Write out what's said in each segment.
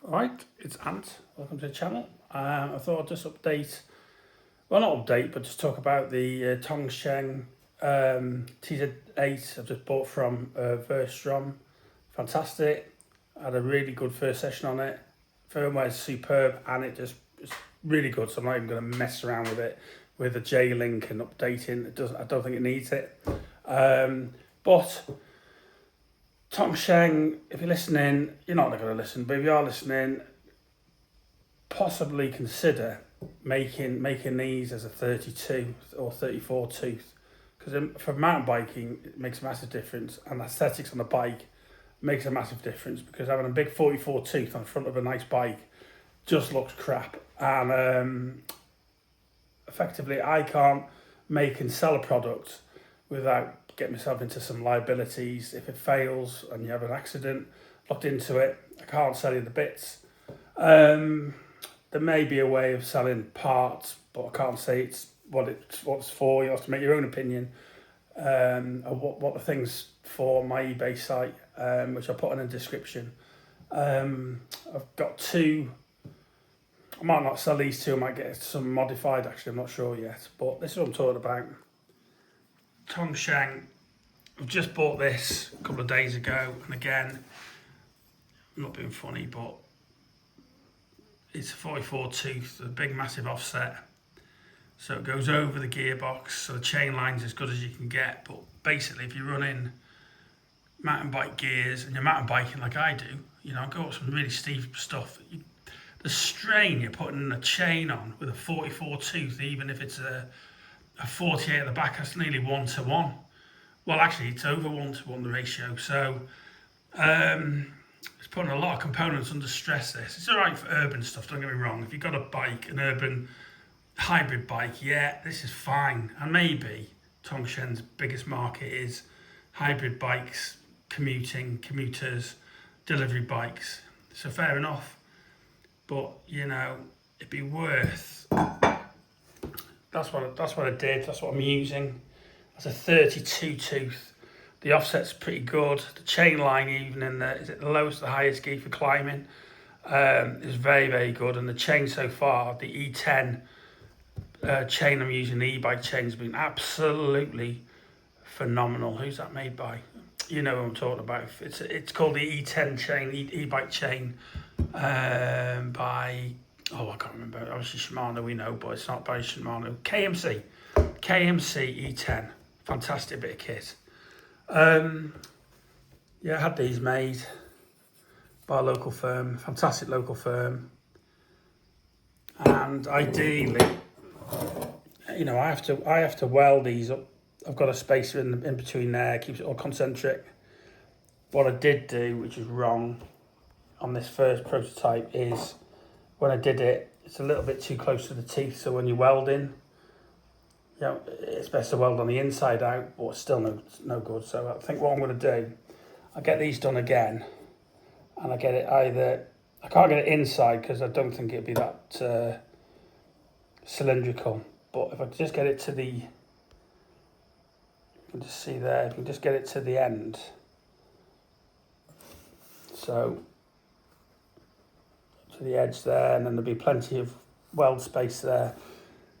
Right, it's Ant. Welcome to the channel. I thought I'd just update, well, not update, but just talk about the Tongsheng TSDZ8 I've just bought from Verstrum. Fantastic. I had a really good first session on it. Firmware is superb and it's really good, so I'm not even going to mess around with it with a J-Link and updating. I don't think it needs it. But Tongsheng, if you're listening, you're not going to listen, but if you are listening, possibly consider making these as a 32 or 34 tooth, because for mountain biking it makes a massive difference, and aesthetics on the bike makes a massive difference, because having a big 44 tooth on the front of a nice bike just looks crap, and effectively I can't make and sell a product without get myself into some liabilities. If it fails and you have an accident locked into it, I can't sell you the bits. There may be a way of selling parts, but I can't say it's what it's for. You have to make your own opinion of what the thing's for on my eBay site, which I put in the description. I've got two. I might not sell these two. I might get some modified, actually. I'm not sure yet, but this is what I'm talking about. Tongsheng, I've just bought this a couple of days ago, and again, I'm not being funny, but it's a 44 tooth, a big massive offset, so it goes over the gearbox, so the chain line's as good as you can get. But basically, if you're running mountain bike gears and you're mountain biking like I do, go up some really steep stuff, the strain you're putting a chain on with a 44 tooth, even if it's a 48 at the back, that's nearly 1-to-1. Well, actually, it's over 1-to-1, the ratio. So it's putting a lot of components under stress. It's all right for urban stuff, don't get me wrong. If you've got a bike, an urban hybrid bike, yeah, this is fine. And maybe Tongsheng's biggest market is hybrid bikes, commuters, delivery bikes. So fair enough. But, it'd be worth... That's what I did. That's what I'm using. That's a 32 tooth. The offset's pretty good. The chain line, even in the lowest, the highest gear for climbing, is very, very good. And the chain so far, the E10 chain I'm using, the e-bike chain, has been absolutely phenomenal. Who's that made by? You know what I'm talking about. It's called the E10 chain, e-bike chain, by. Oh, I can't remember. Obviously Shimano, we know, but it's not by Shimano. KMC E10. Fantastic bit of kit. Yeah, I had these made by a local firm. Fantastic local firm. And ideally, I have to weld these up. I've got a spacer in between there, keeps it all concentric. What I did do, which is wrong on this first prototype, is when I did it, it's a little bit too close to the teeth, so when you're welding, it's best to weld on the inside out, but it's still no good. So I think what I'm going to do, I'll get these done again, and I get it either, I can't get it inside because I don't think it'd be that cylindrical, but if I just get it to the, you can just see there, if you can just get it to the end, so to the edge there, and then there'll be plenty of weld space there.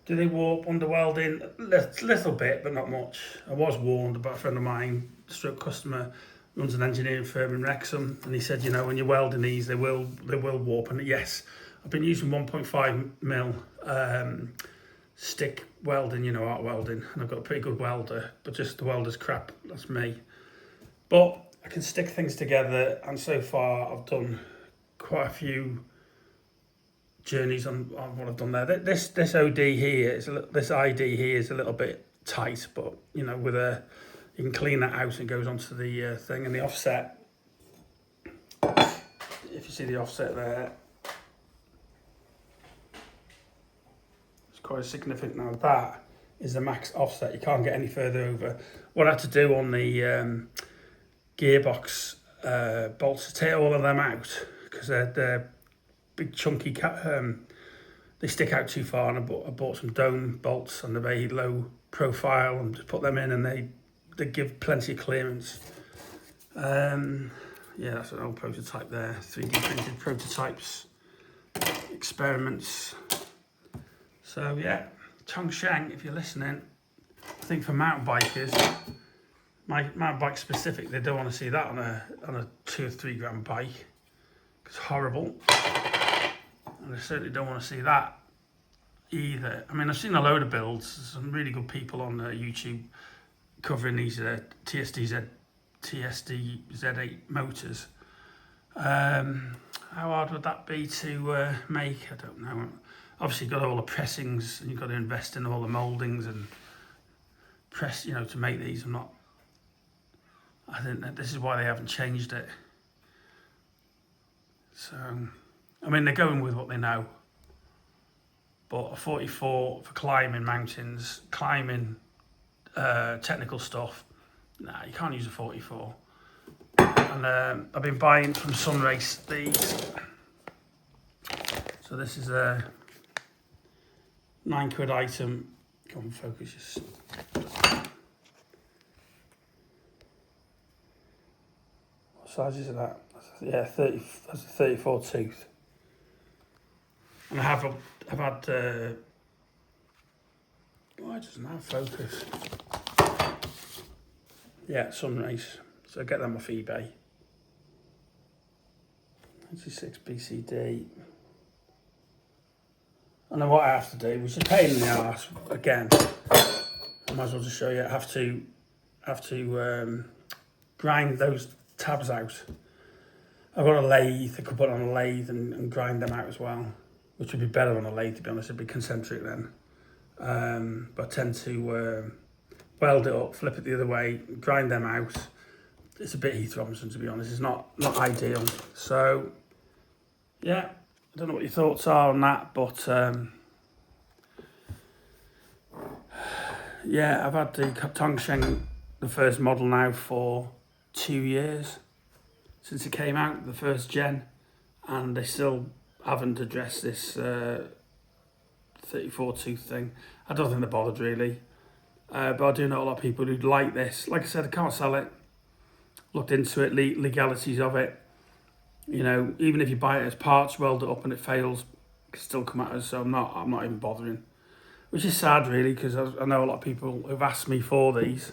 Do they warp under welding? A little bit, but not much. I was warned about a friend of mine, stroke customer, runs an engineering firm in Wrexham, and he said, when you're welding these, they will warp. And yes, I've been using 1.5mm stick welding, arc welding, and I've got a pretty good welder, but just the welder's crap. That's me. But I can stick things together, and so far I've done quite a few journeys on what I've done there. This OD here this ID here is a little bit tight, but with you can clean that out and it goes onto the thing. And the offset, if you see the offset there, it's quite significant. Now that is the max offset. You can't get any further over. What I had to do on the gearbox bolts to take all of them out, because they're big chunky they stick out too far, and I bought some dome bolts on the very low profile and just put them in, and they give plenty of clearance. yeah, that's an old prototype there. 3D printed prototypes, experiments. So yeah, Tongsheng, if you're listening, I think for mountain bikers, my mountain bike specific, they don't want to see that on a 2 or 3 grand bike. It's horrible. And I certainly don't want to see that either. I mean, I've seen a load of builds. There's some really good people on YouTube covering these TSDZ8 motors. How hard would that be to make? I don't know. Obviously, you've got all the pressings, and you've got to invest in all the mouldings and press, you know, to make these. I think that this is why they haven't changed it. So, I mean, they're going with what they know. But a 44 for climbing mountains, climbing technical stuff, nah, you can't use a 44. And I've been buying from Sunrace these. So this is a £9 item. Come on, focus. Just. What size is that? Yeah, 30. That's a 34 tooth. And I've had. Why doesn't that focus? Yeah, Sunrace. So I get them off eBay. 96 BCD. And then what I have to do, which is a pain in the arse again, I might as well just show you. I have to grind those tabs out. I've got a lathe. I could put on a lathe and grind them out as well, which would be better on a lathe, to be honest. It'd be concentric then. But I tend to weld it up, flip it the other way, grind them out. It's a bit Heath Robinson, to be honest. It's not ideal. So, yeah, I don't know what your thoughts are on that, but yeah, I've had the Tongsheng, the first model now, for 2 years since it came out, the first gen, and they still haven't addressed this 34 tooth thing. I don't think they're bothered really, but I do know a lot of people who'd like this. Like I said, I can't sell it. Looked into it, legalities of it. You know, even if you buy it as parts, weld it up and it fails, it can still come at us. So I'm not even bothering, which is sad really, because I know a lot of people who've asked me for these.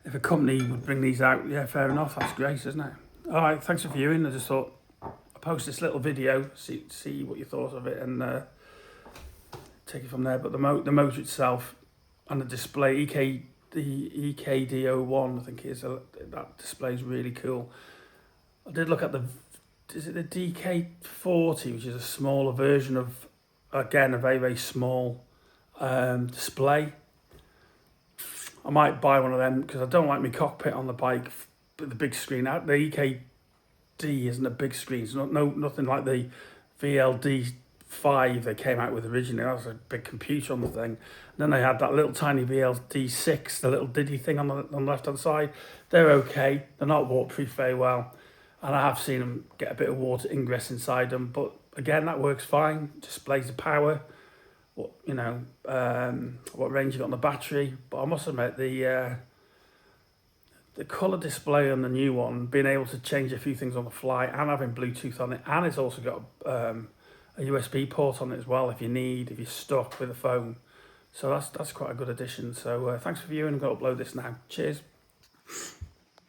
If a company would bring these out, yeah, fair enough. That's great, isn't it? All right, thanks for viewing. I just thought I'd post this little video, see what you thought of it, and take it from there. But the motor itself and the display, the EKD01, I think it is, that display is really cool. I did look at is it the DK40, which is a smaller version of, again, a very, very small display. I might buy one of them because I don't like my cockpit on the bike with the big screen. The EKD isn't a big screen. It's nothing like the VLD5 they came out with originally. That was a big computer on the thing. And then they had that little tiny VLD6, the little diddy thing on the left hand side. They're okay. They're not waterproof very well, and I have seen them get a bit of water ingress inside them. But again, that works fine. Displays the power. What what range you got on the battery. But I must admit, the colour display on the new one, being able to change a few things on the fly and having Bluetooth on it, and it's also got a USB port on it as well if you're stuck with a phone. So that's quite a good addition. So thanks for viewing. I'm going to upload this now. Cheers.